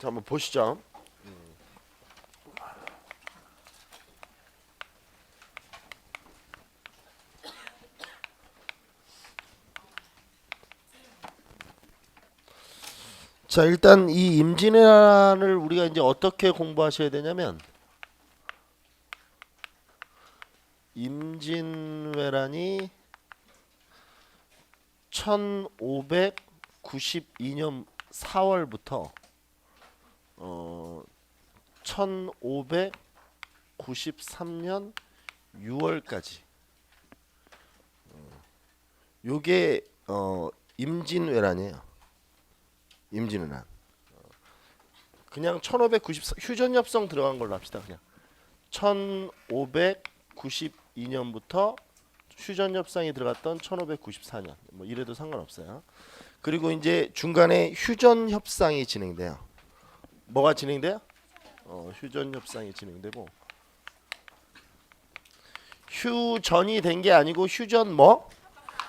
자, 한번 보시죠. 자, 일단 이 임진왜란을 우리가 이제 어떻게 공부하셔야 되냐면, 임진왜란이 1592년 4월부터 1593년 6월까지 요게 임진왜란이에요. 임진왜란. 그냥 1594 휴전협성 들어간 걸로 합시다. 그냥 1592년부터 휴전협상이 들어갔던 1594년 뭐 이래도 상관없어요. 그리고 이제 중간에 휴전협상이 진행돼요. 뭐가 진행돼요? 휴전협상이 진행되고, 휴전이 된 게 아니고 휴전 뭐?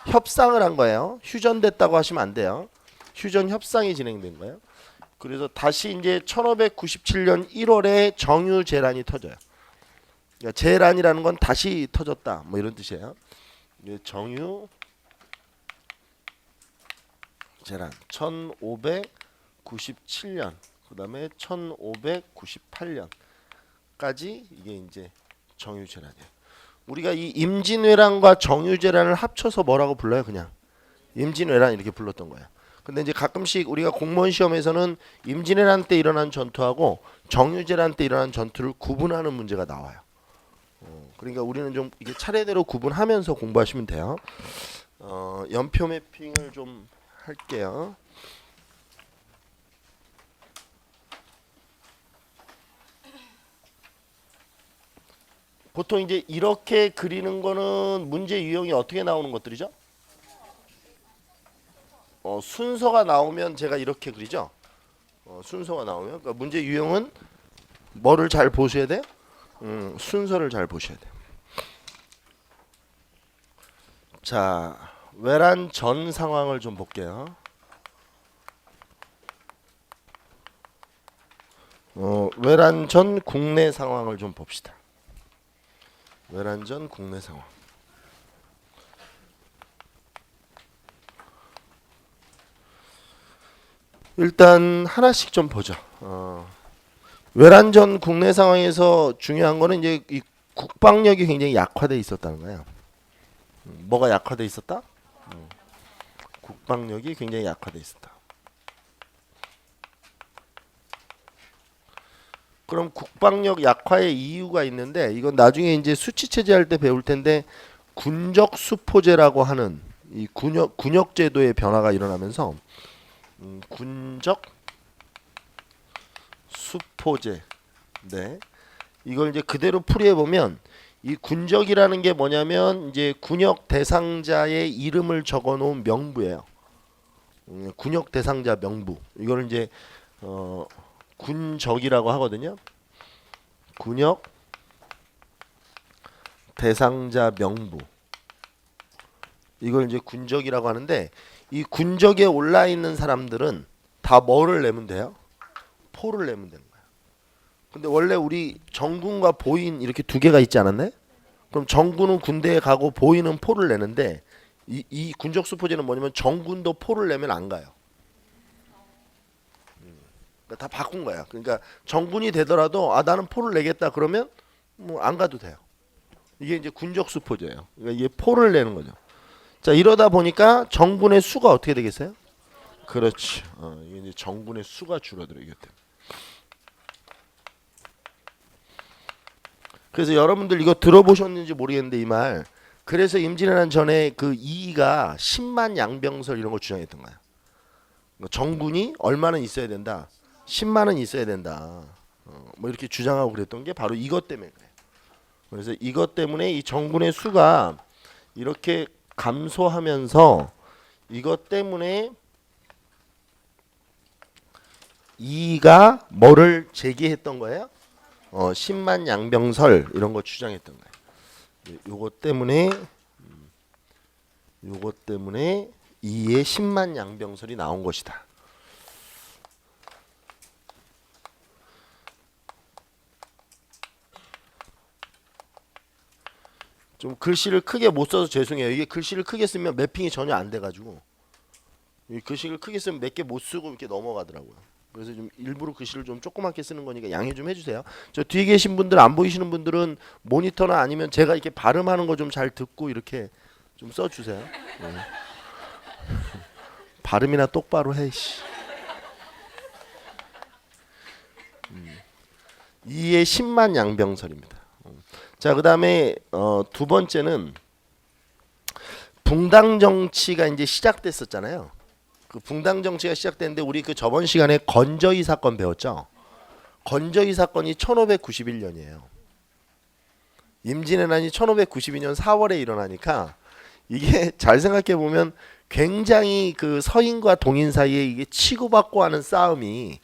협상을 한 거예요. 휴전됐다고 하시면 안 돼요. 휴전 협상이 진행된 거예요. 그래서 다시 이제 1597년 1월에 정유재란이 터져요. 그러니까 재란이라는 건 다시 터졌다, 뭐 이런 뜻이에요. 정유재란 1597년, 그다음에 1598년까지 이게 이제 정유재란이에요. 우리가 이 임진왜란과 정유재란을 합쳐서 뭐라고 불러요? 그냥 임진왜란 이렇게 불렀던 거예요. 근데 이제 가끔씩 우리가 공무원 시험에서는 임진왜란 때 일어난 전투하고 정유재란 때 일어난 전투를 구분하는 문제가 나와요. 그러니까 우리는 좀 이게 차례대로 구분하면서 공부하시면 돼요. 연표 매핑을 좀 할게요. 보통 이제 이렇게 그리는 거는 문제 유형이 어떻게 나오는 것들이죠? 순서가 나오면 제가 이렇게 그리죠. 순서가 나오면 그러니까 문제 유형은 뭐를 잘 보셔야 돼요? 순서를 잘 보셔야 돼요. 자, 외란 전 상황을 좀 볼게요. 외란 전 국내 상황을 좀 봅시다. 외란 전 국내 상황. 일단 하나씩 좀 보죠. 외란 전 국내 상황에서 중요한 거는 이제 이 국방력이 굉장히 약화돼 있었다는 거예요. 뭐가 약화돼 있었다? 국방력이 굉장히 약화돼 있었다. 그럼 국방력 약화의 이유가 있는데, 이건 나중에 이제 수치 체제할 때 배울 텐데, 군적 수포제라고 하는 이 군역 제도의 변화가 일어나면서 군적 수포제. 네. 이걸 이제 그대로 풀이해 보면 이 군적이라는 게 뭐냐면 이제 군역 대상자의 이름을 적어 놓은 명부예요. 군역 대상자 명부. 이걸 이제 군적이라고 하거든요. 군역 대상자 명부. 이걸 이제 군적이라고 하는데, 이 군적에 올라 있는 사람들은 다 뭐를 내면 돼요? 포를 내면 되는 거야. 근데 원래 우리 정군과 보인 이렇게 두 개가 있지 않았나요? 그럼 정군은 군대에 가고 보인은 포를 내는데, 이 군적 수포제는 뭐냐면 정군도 포를 내면 안 가요. 그러니까 다 바꾼 거야. 그러니까 정군이 되더라도 나는 포를 내겠다 그러면 뭐 안 가도 돼요. 이게 이제 군적 수포제예요. 그러니까 이게 포를 내는 거죠. 자, 이러다 보니까 정군의 수가 어떻게 되겠어요? 그렇지. 이게 이제 정군의 수가 줄어들어요. 그래서 여러분들 이거 들어보셨는지 모르겠는데 이 말. 그래서 임진왜란 전에 그 이이가 10만 양병설 이런 거 주장했던 거야. 정군이 얼마는 있어야 된다. 10만은 있어야 된다. 뭐 이렇게 주장하고 그랬던 게 바로 이것 때문에 그래요. 그래서 이것 때문에 이 정군의 수가 이렇게 감소하면서 이것 때문에 이가 뭐를 제기했던 거예요? 10만 양병설 이런 거 주장했던 거예요. 요것 때문에 이의 10만 양병설이 나온 것이다. 좀 글씨를 크게 못 써서 죄송해요. 이게 글씨를 크게 쓰면 매핑이 전혀 안 돼가지고 이 글씨를 크게 쓰면 몇 개 못 쓰고 이렇게 넘어가더라고요. 그래서 좀 일부러 글씨를 좀 조그맣게 쓰는 거니까 양해 좀 해주세요. 저 뒤에 계신 분들 안 보이시는 분들은 모니터나 아니면 제가 이렇게 발음하는 거 좀 잘 듣고 이렇게 좀 써주세요. 네. 발음이나 똑바로 해. 씨. 이의 10만 양병설입니다. 자, 그다음에 두 번째는 붕당 정치가 이제 시작됐었잖아요. 그 붕당 정치가 시작됐는데 우리 그 저번 시간에 건저희 사건 배웠죠. 건저희 사건이 1591년이에요. 임진왜란이 1592년 4월에 일어나니까 이게 잘 생각해 보면 굉장히 그 서인과 동인 사이에 이게 치고받고 하는 싸움이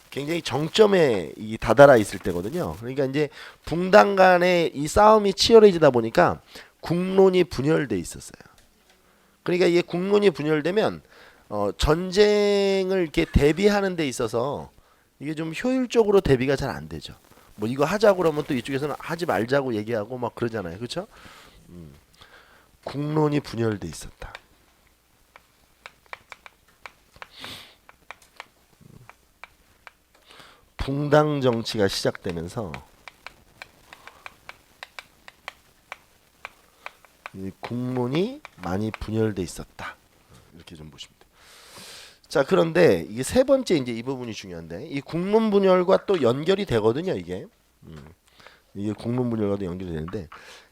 굉장히 정점에 다다라 있을 때거든요. 그러니까 이제 붕당 간의 이 싸움이 치열해지다 보니까 국론이 분열돼 있었어요. 그러니까 이게 국론이 분열되면 전쟁을 이렇게 대비하는 데 있어서 이게 좀 효율적으로 대비가 잘 안 되죠. 뭐 이거 하자고 그러면 또 이쪽에서는 하지 말자고 얘기하고 막 그러잖아요. 그렇죠? 국론이 분열돼 있었다. 붕당 정치가 시작되면서 이 국론이 많이 분열돼 있었다. 이렇게 좀 보시면 돼요. 자, 그런데 이게 세 번째 이제 이 부분이 중요한데 이 국론 분열과 또 연결이 되거든요. 이게 국론 분열과도 연결이 되는데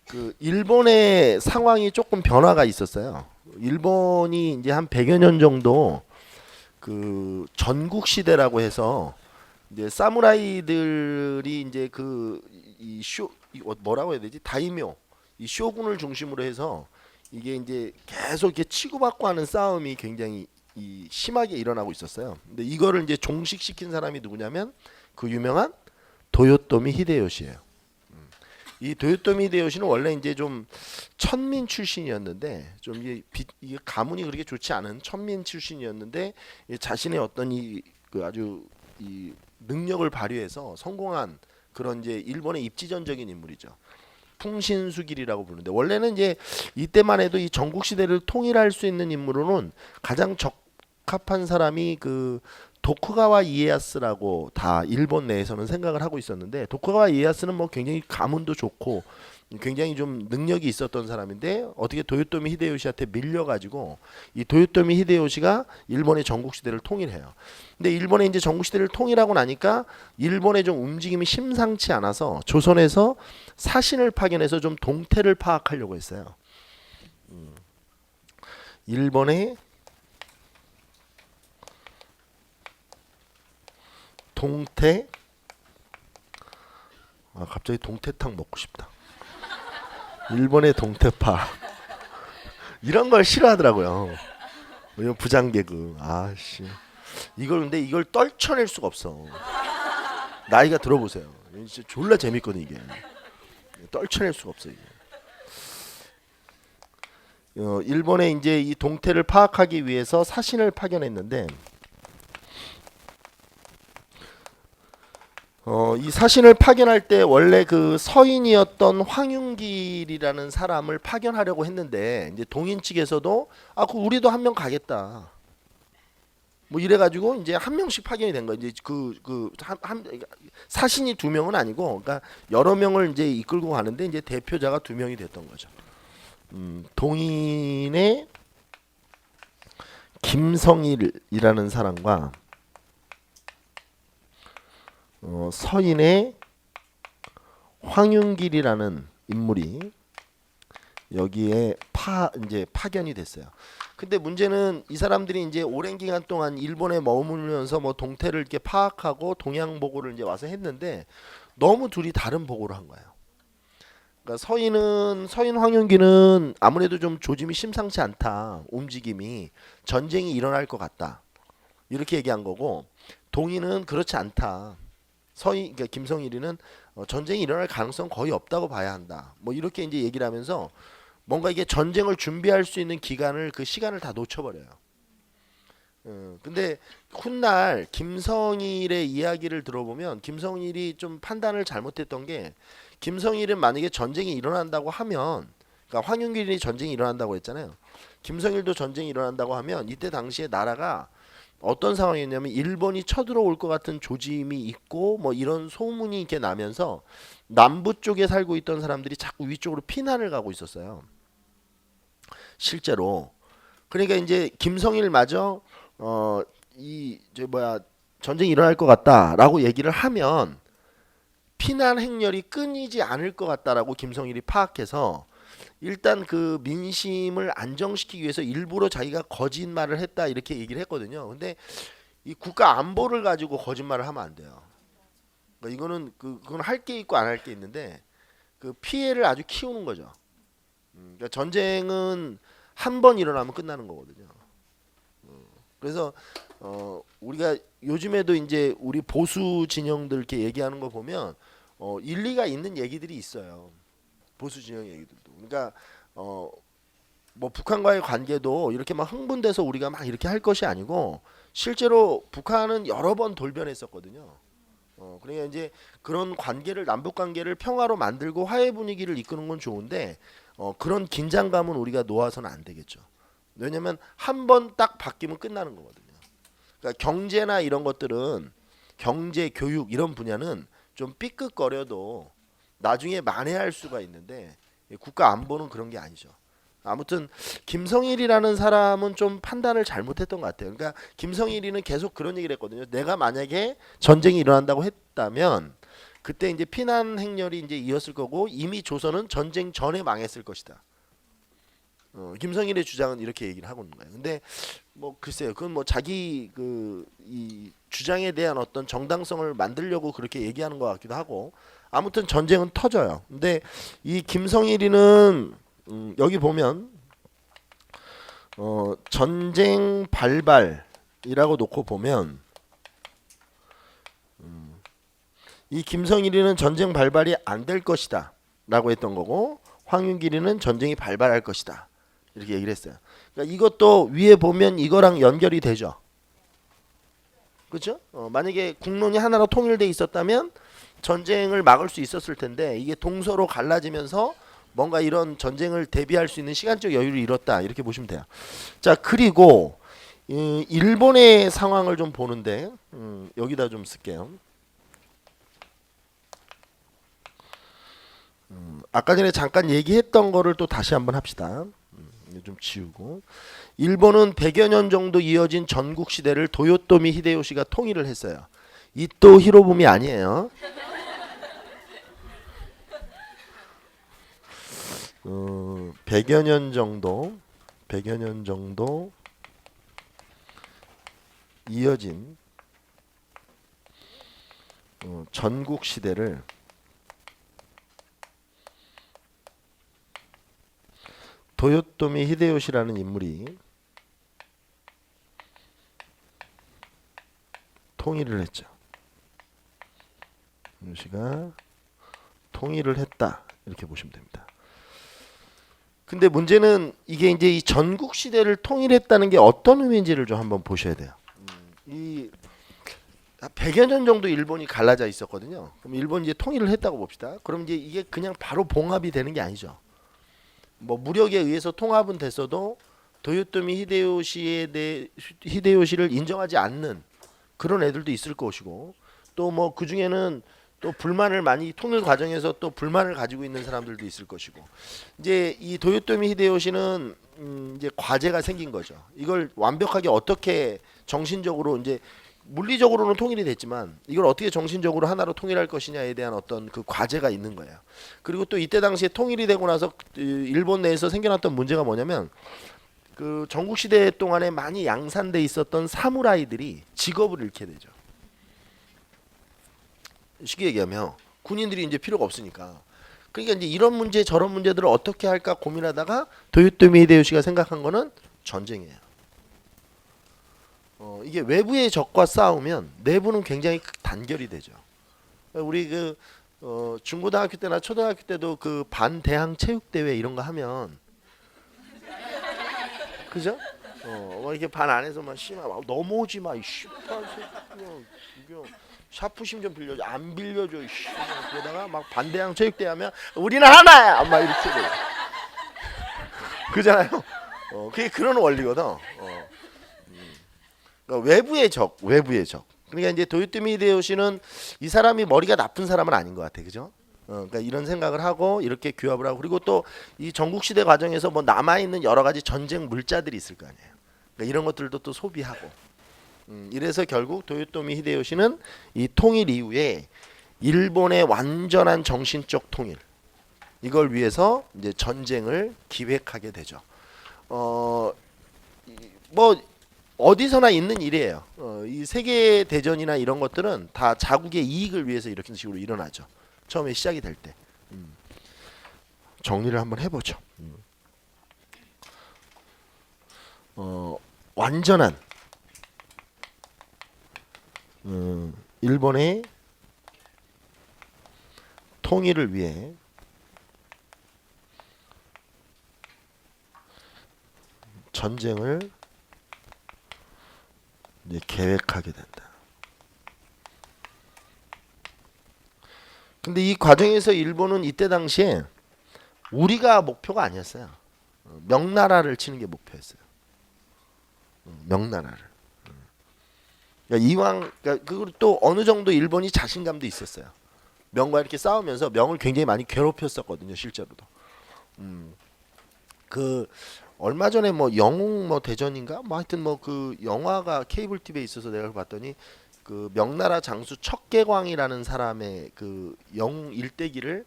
그 일본의 상황이 조금 변화가 있었어요. 일본이 이제 한 100여 년 정도 그 전국 시대라고 해서 이제 사무라이들이 이제 뭐라고 해야 되지? 다이묘 이 쇼군을 중심으로 해서 이게 이제 계속 이렇게 치고받고 하는 싸움이 굉장히 심하게 일어나고 있었어요. 근데 이거를 이제 종식시킨 사람이 누구냐면 그 유명한 도요토미 히데요시예요. 이 도요토미 히데요시는 원래 이제 좀 천민 출신이었는데 좀 이게 가문이 그렇게 좋지 않은 천민 출신이었는데 자신의 어떤 그 아주 이 능력을 발휘해서 성공한 그런 이제 일본의 입지전적인 인물이죠. 풍신수길이라고 부르는데 원래는 이제 이때만 해도 이 전국 시대를 통일할 수 있는 인물로는 가장 적합한 사람이 그 도쿠가와 이에야스라고 다 일본 내에서는 생각을 하고 있었는데 도쿠가와 이에야스는 뭐 굉장히 가문도 좋고 굉장히 좀 능력이 있었던 사람인데 어떻게 도요토미 히데요시한테 밀려가지고 이 도요토미 히데요시가 일본의 전국 시대를 통일해요. 근데 일본의 이제 전국 시대를 통일하고 나니까 일본의 좀 움직임이 심상치 않아서 조선에서 사신을 파견해서 좀 동태를 파악하려고 했어요. 일본의 동태 갑자기 동태탕 먹고 싶다. 일본의 동태파 이런 걸 싫어하더라고요. 이런 부장 개그. 아씨 근데 이걸 떨쳐낼 수가 없어. 나이가 들어보세요. 진짜 졸라 재밌거든 이게. 떨쳐낼 수가 없어 이게. 일본에 이제 이 동태를 파악하기 위해서 사신을 파견했는데 이 사신을 파견할 때 원래 그 서인이었던 황윤길이라는 사람을 파견하려고 했는데 이제 동인 측에서도 그 우리도 한 명 가겠다. 뭐 이래가지고 이제 한 명씩 파견이 된 거예요. 이제 사신이 두 명은 아니고, 그러니까 여러 명을 이제 이끌고 가는데 이제 대표자가 두 명이 됐던 거죠. 동인의 김성일이라는 사람과 서인의 황윤길이라는 인물이 여기에 이제 파견이 됐어요. 근데 문제는 이 사람들이 이제 오랜 기간 동안 일본에 머물면서 뭐 동태를 이렇게 파악하고 동양 보고를 이제 와서 했는데 너무 둘이 다른 보고를 한 거예요. 그러니까 서인 황윤기는 아무래도 좀 조짐이 심상치 않다. 움직임이 전쟁이 일어날 것 같다. 이렇게 얘기한 거고 동인은 그렇지 않다. 그러니까 김성일이는 전쟁이 일어날 가능성 거의 없다고 봐야 한다. 뭐 이렇게 이제 얘기를 하면서 뭔가 이게 전쟁을 준비할 수 있는 그 시간을 다 놓쳐버려요. 근데 훗날 김성일의 이야기를 들어보면 김성일이 좀 판단을 잘못했던 게 김성일은 만약에 전쟁이 일어난다고 하면 그러니까 황윤길이 전쟁이 일어난다고 했잖아요. 김성일도 전쟁이 일어난다고 하면 이때 당시에 나라가 어떤 상황이었냐면 일본이 쳐들어올 것 같은 조짐이 있고 뭐 이런 소문이 이렇게 나면서 남부 쪽에 살고 있던 사람들이 자꾸 위쪽으로 피난을 가고 있었어요. 실제로. 그러니까 이제 김성일마저 이저 뭐야 전쟁이 일어날 것 같다라고 얘기를 하면 피난 행렬이 끊이지 않을 것 같다라고 김성일이 파악해서 일단 그 민심을 안정시키기 위해서 일부러 자기가 거짓말을 했다 이렇게 얘기를 했거든요. 근데 이 국가 안보를 가지고 거짓말을 하면 안 돼요. 그러니까 이거는 그건 할 게 있고 안 할 게 있는데 그 피해를 아주 키우는 거죠. 그러니까 전쟁은 한 번 일어나면 끝나는 거거든요. 그래서 우리가 요즘에도 이제 우리 보수 진영들 이렇게 얘기하는 거 보면 일리가 있는 얘기들이 있어요. 보수 진영 얘기들도. 그러니까 뭐 북한과의 관계도 이렇게 막 흥분돼서 우리가 막 이렇게 할 것이 아니고 실제로 북한은 여러 번 돌변했었거든요. 그러니까 이제 그런 관계를 남북 관계를 평화로 만들고 화해 분위기를 이끄는 건 좋은데 그런 긴장감은 우리가 놓아서는 안 되겠죠. 왜냐면 한 번 딱 바뀌면 끝나는 거거든요. 그러니까 경제나 이런 것들은 경제, 교육 이런 분야는 좀 삐끗거려도 나중에 만회할 수가 있는데 국가 안보는 그런 게 아니죠. 아무튼 김성일이라는 사람은 좀 판단을 잘못했던 것 같아요. 그러니까 김성일이는 계속 그런 얘기를 했거든요. 내가 만약에 전쟁이 일어난다고 했다면 그때 이제 피난 행렬이 이제 이었을 거고 이미 조선은 전쟁 전에 망했을 것이다. 김성일의 주장은 이렇게 얘기를 하고 있는 거예요. 근데 뭐 글쎄요, 그건 뭐 자기 그 이 주장에 대한 어떤 정당성을 만들려고 그렇게 얘기하는 것 같기도 하고 아무튼 전쟁은 터져요. 근데 이 김성일이는 여기 보면 전쟁 발발이라고 놓고 보면 이 김성일이는 전쟁 발발이 안 될 것이다 라고 했던 거고 황윤길이는 전쟁이 발발할 것이다 이렇게 얘기를 했어요. 그러니까 이것도 위에 보면 이거랑 연결이 되죠. 그렇죠? 만약에 국론이 하나로 통일돼 있었다면 전쟁을 막을 수 있었을 텐데 이게 동서로 갈라지면서 뭔가 이런 전쟁을 대비할 수 있는 시간적 여유를 잃었다 이렇게 보시면 돼요. 자, 그리고 일본의 상황을 좀 보는데 여기다 좀 쓸게요. 아까 전에 잠깐 얘기했던 거를 또 다시 한번 합시다. 좀 지우고 일본은 100여 년 정도 이어진 전국 시대를 도요토미 히데요시가 통일을 했어요. 이토 히로부미 아니에요. 100여 년 정도 이어진 전국 시대를 도요토미 히데요시라는 인물이 통일을 했죠. 히데요시가 통일을 했다 이렇게 보시면 됩니다. 근데 문제는 이게 이제 이 전국 시대를 통일했다는 게 어떤 의미인지를 좀 한번 보셔야 돼요. 이 100여 년 정도 일본이 갈라져 있었거든요. 그럼 일본이 이제 통일을 했다고 봅시다. 그럼 이제 이게 그냥 바로 봉합이 되는 게 아니죠. 뭐 무력에 의해서 통합은 됐어도 도요토미 히데요시를 인정하지 않는 그런 애들도 있을 것이고 또 뭐 그 중에는 또 불만을 많이 통일 과정에서 또 불만을 가지고 있는 사람들도 있을 것이고 이제 이 도요토미 히데요시는 이제 과제가 생긴 거죠. 이걸 완벽하게 어떻게 정신적으로 이제 물리적으로는 통일이 됐지만 이걸 어떻게 정신적으로 하나로 통일할 것이냐에 대한 어떤 그 과제가 있는 거예요. 그리고 또 이때 당시에 통일이 되고 나서 일본 내에서 생겨났던 문제가 뭐냐면 그 전국 시대 동안에 많이 양산돼 있었던 사무라이들이 직업을 잃게 되죠. 쉽게 얘기하면 군인들이 이제 필요가 없으니까. 그러니까 이제 이런 문제 저런 문제들을 어떻게 할까 고민하다가 도요토미 히데요시가 생각한 거는 전쟁이에요. 이게 외부의 적과 싸우면 내부는 굉장히 단결이 되죠. 우리 그 중고등학교 때나 초등학교 때도 그 반대항 체육대회 이런 거 하면 그죠? 뭐 이렇게 반 안에서만 씨발 넘어오지 마 이씨 샤프심 좀 빌려줘 안 빌려줘 이씨 그러다가 막 반대항 체육대회 하면 우리는 하나야 막 이렇게 돼요. 그잖아요. 그게 그런 원리거든. 그러니까 외부의 적, 외부의 적. 그러니까 이제 도요토미 히데요시는 이 사람이 머리가 나쁜 사람은 아닌 것 같아, 그죠? 그러니까 이런 생각을 하고 이렇게 규합을 하고 그리고 또 이 전국 시대 과정에서 뭐 남아 있는 여러 가지 전쟁 물자들이 있을 거 아니에요. 그러니까 이런 것들도 또 소비하고. 이래서 결국 도요토미 히데요시는 이 통일 이후에 일본의 완전한 정신적 통일 이걸 위해서 이제 전쟁을 기획하게 되죠. 뭐 어디서나 있는 일이에요. 이 세계 대전이나 이런 것들은 다 자국의 이익을 위해서 이렇게 식으로 일어나죠. 처음에 시작이 될 때. 정리를 한번 해보죠. 완전한 일본의 통일을 위해 전쟁을 이제 계획하게 된다. 근데 이 과정에서 일본은 이때 당시에 우리가 목표가 아니었어요. 명나라를 치는 게 목표였어요. 명나라를. 그러니까 이왕 그리고 또 어느 정도 일본이 자신감도 있었어요. 명과 이렇게 싸우면서 명을 굉장히 많이 괴롭혔었거든요, 실제로도. 그 얼마 전에 뭐 영웅 뭐 대전인가 뭐 하여튼 뭐 그 영화가 케이블 TV에 있어서 내가 봤더니 그 명나라 장수 척계광이라는 사람의 그 영웅 일대기를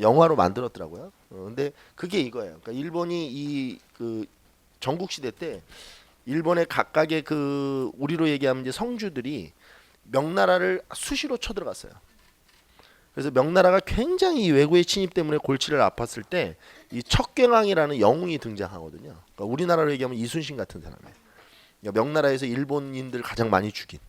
영화로 만들었더라고요. 근데 그게 이거예요. 그러니까 일본이 이 그 전국 시대 때 일본의 각각의 그 우리로 얘기하면 이제 성주들이 명나라를 수시로 쳐들어갔어요. 그래서 명나라가 굉장히 외구의 침입 때문에 골치를 아팠을 때 이 척경왕이라는 영웅이 등장하거든요. 그러니까 우리나라로 얘기하면 이순신 같은 사람이에요. 그러니까 명나라에서 일본인들 가장 많이 죽인.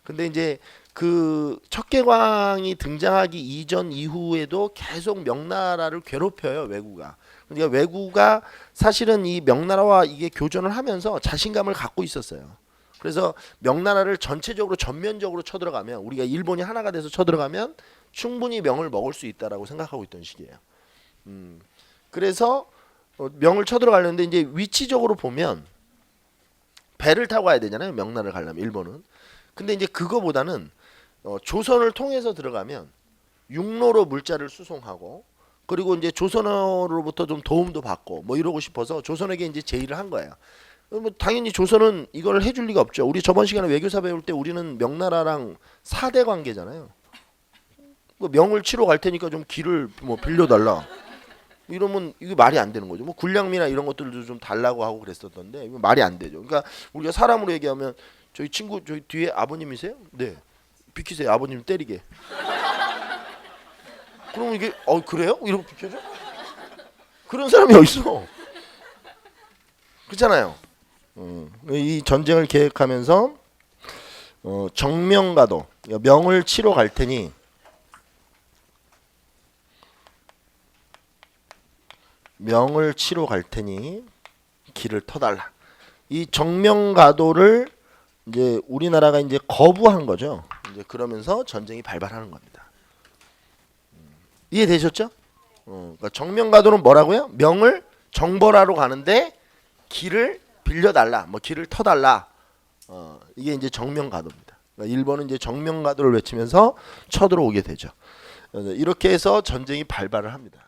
근데 이제 그 척계광이 등장하기 이전 이후에도 계속 명나라를 괴롭혀요, 외구가. 그러니까 외구가 사실은 이 명나라와 이게 교전을 하면서 자신감을 갖고 있었어요. 그래서 명나라를 전체적으로 전면적으로 쳐들어가면 우리가 일본이 하나가 돼서 쳐들어가면 충분히 명을 먹을 수 있다라고 생각하고 있던 시기예요. 그래서 명을 쳐들어가려는데 이제 위치적으로 보면 배를 타고 가야 되잖아요. 명나라를 가려면 일본은. 근데 이제 그거보다는 조선을 통해서 들어가면 육로로 물자를 수송하고 그리고 이제 조선으로부터 좀 도움도 받고 뭐 이러고 싶어서 조선에게 이제 제의를 한 거예요. 뭐 당연히 조선은 이걸 해줄 리가 없죠. 우리 저번 시간에 외교사 배울 때 우리는 명나라랑 사대 관계잖아요. 뭐 명을 치러 갈 테니까 좀 길을 뭐 빌려달라. 이러면 이게 말이 안 되는 거죠. 뭐 군량미나 이런 것들도 좀 달라고 하고 그랬었던데 이거 말이 안 되죠. 그러니까 우리가 사람으로 얘기하면 저희 친구 저희 뒤에 아버님이세요? 네. 비키세요. 아버님 때리게. 그러면 이게 그래요? 이러고 비켜줘? 그런 사람이 어딨어? 그렇잖아요. 이 전쟁을 계획하면서 정명가도 명을 치러 갈 테니 길을 터달라. 이 정명가도를 이제 우리나라가 이제 거부한 거죠. 이제 그러면서 전쟁이 발발하는 겁니다. 이해되셨죠? 그러니까 정명가도는 뭐라고요? 명을 정벌하러 가는데 길을 빌려달라, 뭐 길을 터달라. 이게 이제 정명가도입니다. 그러니까 일본은 이제 정명가도를 외치면서 쳐들어오게 되죠. 이렇게 해서 전쟁이 발발을 합니다.